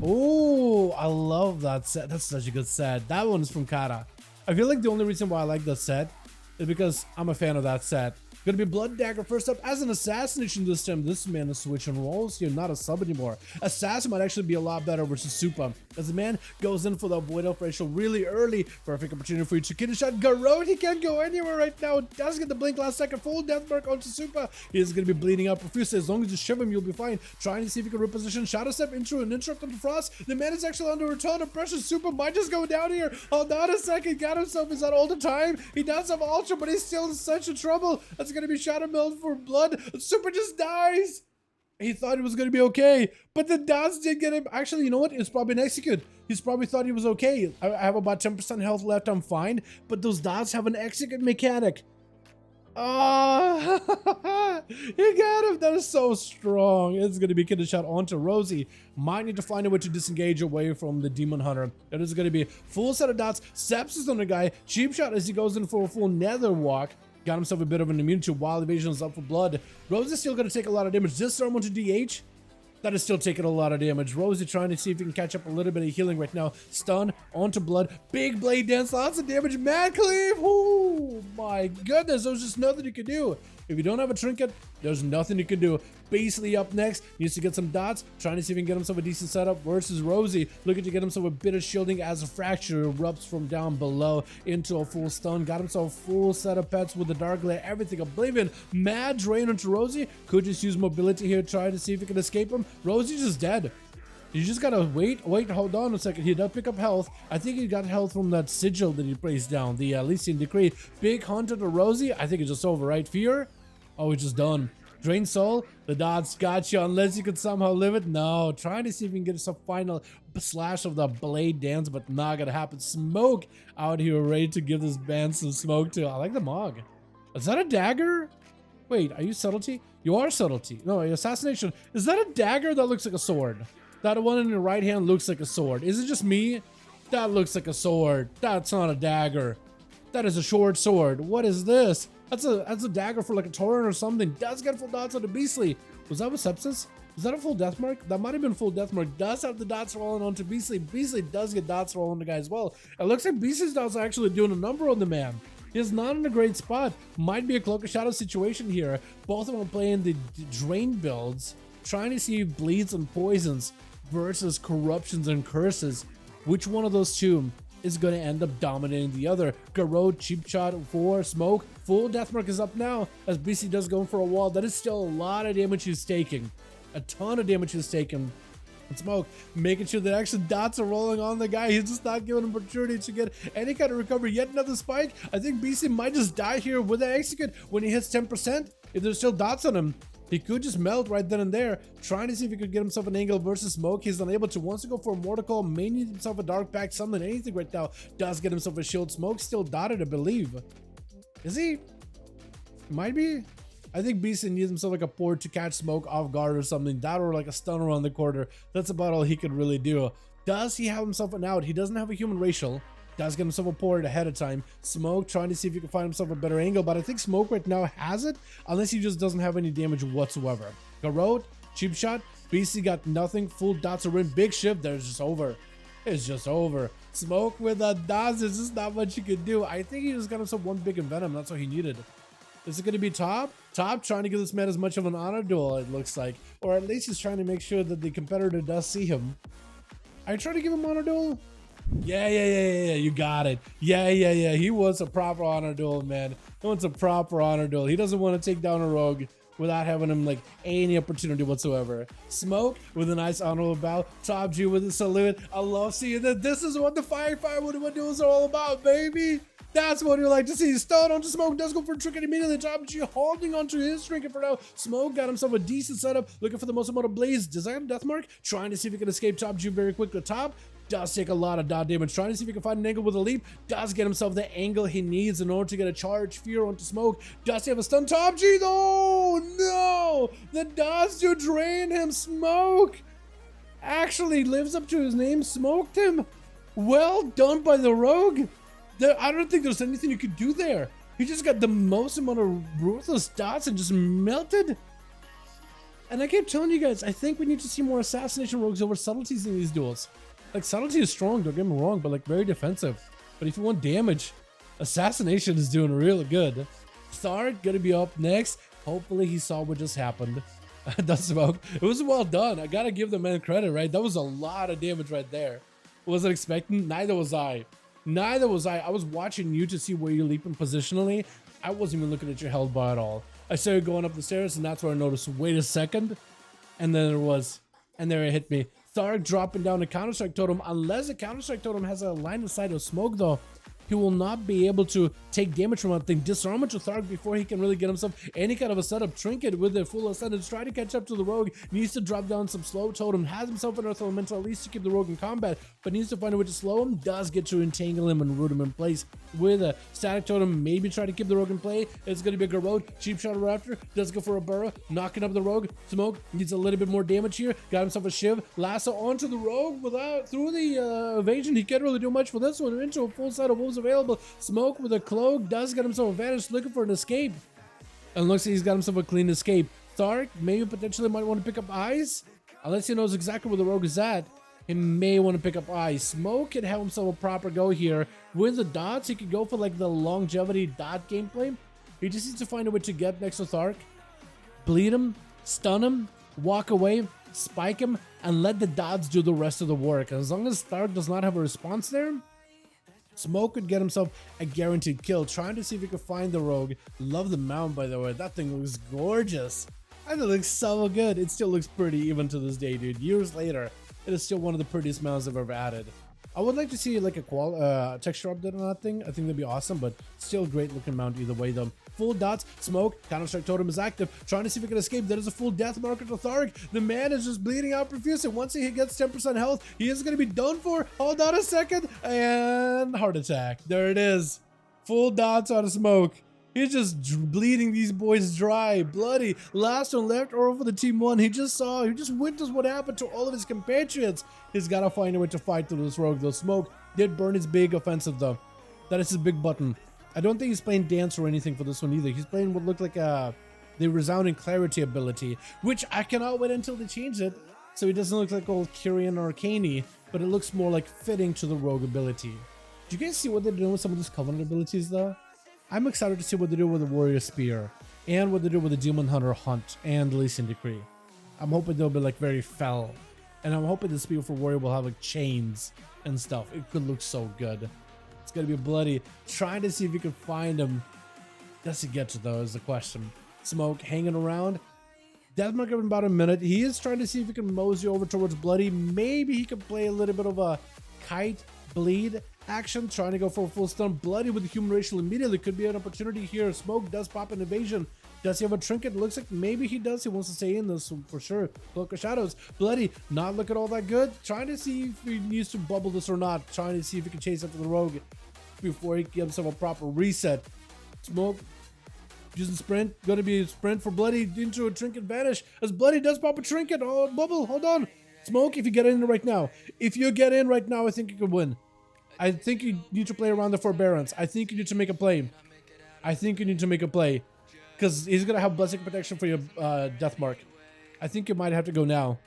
Oh, I love that set. That's such a good set. That one is from Kara. I feel like the only reason why I like that set is because I'm a fan of that set. Gonna be Blood Dagger first up as an assassination this time. This man is switching roles here, not a sub anymore. Assassin might actually be a lot better versus Supa. As the man goes in for the Void Elf Racial really early. Perfect opportunity for you to get a shot. Garrod, he can't go anywhere right now. Does get the blink last second. Full death mark onto Supa. He's gonna be bleeding out profusely. As long as you shiv him, you'll be fine. Trying to see if he can reposition. Shadow Step into an interrupt onto Frost. The man is actually under a ton of pressure. Supa might just go down here. Hold on a second. Got himself. He's on all the time. He does have Ultra, but he's still in such a trouble. That's gonna be Shadow Meld for blood. Supa just dies. He thought it was going to be okay, but the dots did get him. Actually, you know what? It's probably an execute. He's probably thought he was okay. I have about 10% health left. I'm fine, but those dots have an execute mechanic. Oh, you got him. That is so strong. It's going to be kidney shot onto Rosie. Might need to find a way to disengage away from the Demon Hunter. It is going to be full set of dots. Sepsis on the guy. Cheap shot as he goes in for a full nether walk. Got himself a bit of an immunity. Wild Evasion is up for blood. Rose is still going to take a lot of damage. This throw him onto DH. That is still taking a lot of damage. Rosie trying to see if he can catch up a little bit of healing right now. Stun onto blood. Big blade dance. Lots of damage. Mad cleave. Oh my goodness. There's just nothing you can do. If you don't have a trinket, there's nothing you can do. Beastly up next. Needs to get some dots. Trying to see if he can get himself a decent setup versus Rosie. Looking to get himself a bit of shielding as a fracture erupts from down below into a full stun. Got himself a full set of pets with the Dark Glare. Everything. Oblivion. Mad drain onto Rosie. Could just use mobility here. Trying to see if he can escape him. Rosie's just dead. You just gotta wait, hold on a second. He does pick up health. I think he got health from that sigil that he placed down, the Elysian Decree. Big hunter to Rosie. I think it's just over, right? Fear? Oh, it's just done. Drain Soul. The dots got you unless you could somehow live it. No, trying to see if we can get some final slash of the blade dance, but not gonna happen. Smoke out here ready to give this band some smoke too. I like the Mog. Is that a dagger? Wait, are you Subtlety? You are Subtlety. No, Assassination. Is that a dagger? That looks like a sword. That one in your right hand looks like a sword. Is it just me? That looks like a sword. That's not a dagger. That is a short sword. What is this? That's a dagger for like a torrent or something. Does get full dots on the Beastly. Was that with Sepsis? Was that a full death mark? That might have been full death mark. Does have the dots rolling onto Beastly. Beastly does get dots rolling on the guy as well. It looks like Beastly's dots are actually doing a number on the man. He's not in a great spot. Might be a Cloak of Shadow situation here. Both of them playing the drain builds. Trying to see bleeds and poisons versus corruptions and curses. Which one of those two is going to end up dominating the other? Garrod, Cheap Shot for Smoke. Full Deathmark is up now as BC does go for a wall. That is still a lot of damage he's taking. A ton of damage he's taken. And Smoke making sure that actually dots are rolling on the guy. He's just not giving him opportunity to get any kind of recovery. Yet another spike. I think BC might just die here with an execute when he hits 10%. If there's still dots on him, he could just melt right then and there. Trying to see if he could get himself an angle versus Smoke. He's unable to. Wants to go for a Mortal Call. May need himself a Dark Pact, something, anything right now. Does get himself a shield. Smoke still dotted, I believe. Is he? Might be. I think Beeson needs himself like a port to catch Smoke off guard or something. That or like a stun around the corner. That's about all he could really do. Does he have himself an out? He doesn't have a human racial. Does get himself a port ahead of time. Smoke trying to see if he can find himself a better angle, but I think Smoke right now has it, unless he just doesn't have any damage whatsoever. Garrod, Cheap Shot, BC got nothing. Full dots are in. Big shift. There's just over. It's just over. Smoke with a dots. There's just not much you can do. I think he just got himself one big Envenom. That's all he needed. Is it going to be Top? Top trying to give this man as much of an honor duel, it looks like. Or at least he's trying to make sure that the competitor does see him. Are you trying to give him honor duel? Yeah, you got it. Yeah, he wants a proper honor duel, man. He wants a proper honor duel. He doesn't want to take down a rogue without having him like any opportunity whatsoever. Smoke with a nice honorable bow. Top G with a salute. I love seeing that. This is what the 5v5 1v1 Duels are all about, baby. That's what you like to see. Stun onto Smoke. Does go for a trinket immediately. Top G holding onto his trinket for now. Smoke got himself a decent setup. Looking for the most amount of blaze. Design Deathmark. Trying to see if he can escape Top G very quick. The top does take a lot of dot damage. Trying to see if he can find an angle with a leap. Does get himself the angle he needs in order to get a charge fear onto Smoke. Does he have a stun? Top G though? No! The dots do drain him. Smoke actually lives up to his name. Smoked him. Well done by the rogue. I don't think there's anything you could do there. He just got the most amount of ruthless dots and just melted. And I keep telling you guys, I think we need to see more assassination rogues over subtleties in these duels. Like, subtlety is strong, don't get me wrong, but like very defensive. But if you want damage, assassination is doing really good. Thark gonna be up next. Hopefully he saw what just happened. That's Smoke. It was well done. I gotta give the man credit, right? That was a lot of damage right there. Wasn't expecting. Neither was I. Neither was I. I was watching you to see where you're leaping positionally. I wasn't even looking at your health bar at all. I started going up the stairs, and that's where I noticed, wait a second. And then it was. And there it hit me. Thark dropping down the Counter-Strike totem. Unless the Counter-Strike totem has a line of sight of Smoke, though, he will not be able to take damage from that thing. Disarm to Thark before he can really get himself any kind of a setup. Trinket with the full ascendance, try to catch up to the rogue. Needs to drop down some slow totem. Has himself an earth elemental, at least to keep the rogue in combat, but needs to find a way to slow him. Does get to entangle him and root him in place with a static totem. Maybe try to keep the rogue in play. It's going to be a good road. Cheap shot Raptor. Does go for a burrow. Knocking up the rogue. Smoke needs a little bit more damage here. Got himself a shiv. Lasso onto the rogue without through the evasion. He can't really do much for this one. Into a full set of wolves available. Smoke with a cloak does get himself a vanish, looking for an escape. And looks like he's got himself a clean escape. Thark maybe potentially might want to pick up eyes. Unless he knows exactly where the rogue is at, he may want to pick up eyes. Smoke can have himself a proper go here. With the dots, he could go for like the longevity dot gameplay. He just needs to find a way to get next to Thark, bleed him, stun him, walk away, spike him, and let the dots do the rest of the work. As long as Thark does not have a response there, Smoke could get himself a guaranteed kill. Trying to see if he could find the rogue. Love the mount, by the way. That thing looks gorgeous. And it looks so good. It still looks pretty even to this day, dude. Years later, it is still one of the prettiest mounts I've ever added. I would like to see like a texture update on that thing. I think that'd be awesome, but still a great looking mount either way though. Full dots, Smoke, Counter-Strike totem is active. Trying to see if he can escape. There is a full death marker to Thark. The man is just bleeding out profusely. Once he gets 10% health, he is going to be done for. Hold on a second. And heart attack. There it is. Full dots on Smoke. He's just bleeding these boys dry, bloody. Last one left over for the team one. He just witnessed what happened to all of his compatriots. He's got to find a way to fight through this rogue though. Smoke did burn his big offensive though. That is his big button. I don't think he's playing dance or anything for this one either. He's playing what looked like the resounding clarity ability, which I cannot wait until they change it. So he doesn't look like old Kyrian or Arcane, but it looks more like fitting to the rogue ability. Do you guys see what they're doing with some of these Covenant abilities though? I'm excited to see what they do with the Warrior Spear and what they do with the Demon Hunter Hunt and the Leasing Decree. I'm hoping they'll be like very fell. And I'm hoping the Spear for Warrior will have like chains and stuff. It could look so good. It's gonna be bloody. Trying to see if you can find him. Does he get to though is the question. Smoke hanging around. Deathmark in about a minute. He is trying to see if he can mosey over towards Bloody. Maybe he can play a little bit of a kite bleed action, trying to go for a full stun. Bloody with the human racial immediately could be an opportunity here. Smoke does pop an evasion. Does he have a trinket? Looks like maybe he does. He wants to stay in this for sure. Cloak of Shadows. Bloody not looking all that good. Trying to see if he needs to bubble this or not. Trying to see if he can chase after the rogue before he gives himself a proper reset. Smoke using sprint. Going to be a sprint for Bloody into a trinket vanish. As Bloody does pop a trinket. Oh, bubble. Hold on. Smoke, if you get in right now. If you get in right now, I think you could win. I think you need to play around the forbearance. I think you need to make a play. Because he's going to have blessing protection for your death mark. I think you might have to go now.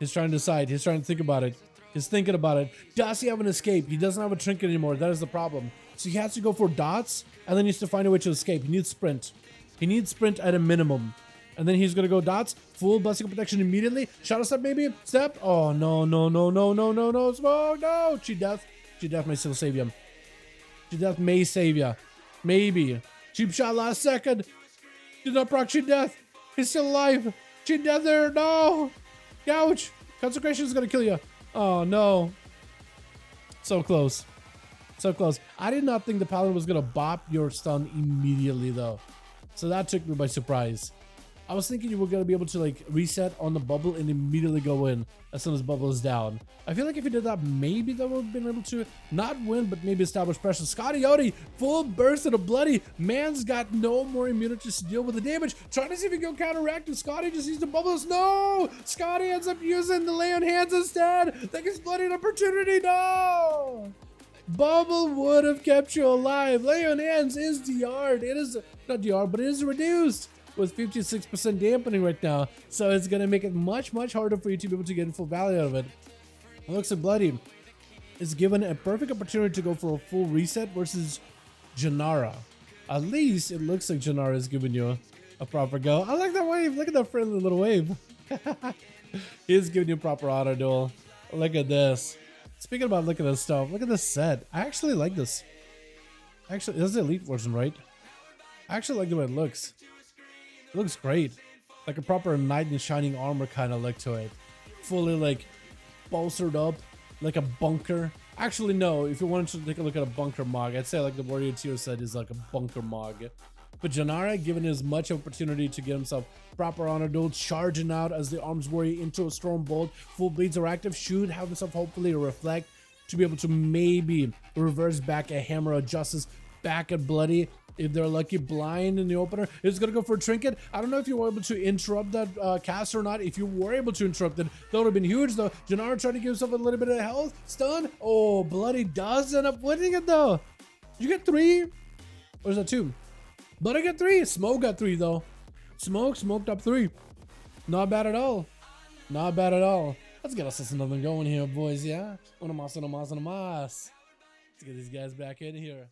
He's trying to decide. He's trying to think about it. He's thinking about it. Does he have an escape? He doesn't have a trinket anymore. That is the problem. So he has to go for dots and then he needs to find a way to escape. He needs sprint. He needs sprint at a minimum. And then he's going to go dots. Full blessing protection immediately. Shadow step maybe. Step. Oh, no. Smoke. No. Cheat death. Cheat death may still save you. Cheat death may save you. Maybe. Cheap shot last second. Did not proc cheat death. He's still alive. Cheat death there. No. Gouge. Consecration is going to kill you. Oh, no. So close. So close. I did not think the Paladin was going to bop your stun immediately, though. So that took me by surprise. I was thinking you were going to be able to like reset on the bubble and immediately go in as soon as bubble is down. I feel like if you did that, maybe they would have been able to not win, but maybe establish pressure. Scotty Yodi, full burst of the Bloody. Man's got no more immunities to deal with the damage. Trying to see if he can counteract it. Scotty just needs the bubbles. No! Scotty ends up using the lay on hands instead. That gives Bloody an opportunity. No! Bubble would have kept you alive. Lay on hands is DR'd. It is not DR, but it is reduced. with 56% dampening right now. So it's going to make it much harder for you to be able to get full value out of it. It looks like Bloody is given a perfect opportunity to go for a full reset versus Janara. At least it looks like Janara is giving you a proper go. I like that wave. Look at that friendly little wave. He's giving you a proper auto duel. Look at this. Speaking about looking at this stuff, look at this set. I actually like this. Actually, this is the elite version, right? I actually like the way it looks. It looks great. Like a proper knight in shining armor kind of look to it. Fully like bolstered up like a bunker. Actually, no, if you wanted to take a look at a bunker mog, I'd say like the warrior tier set is like a bunker mog. But Janara, given as much opportunity to get himself proper honor duel, charging out as the arms warrior into a storm bolt, full bleeds are active, should have himself hopefully a reflect to be able to maybe reverse back a hammer of justice back at Bloody. If they're lucky, blind in the opener. It's gonna go for a trinket. I don't know if you were able to interrupt that cast or not. If you were able to interrupt it, that would have been huge though. Janara trying to give himself a little bit of health. Stun. Oh, Bloody does end up winning it though. Did you get 3? Or is that 2? Bloody got 3. Smoke got 3 though. Smoked up 3. Not bad at all. Not bad at all. Let's get us another going here, boys, yeah? Una mas. Let's get these guys back in here.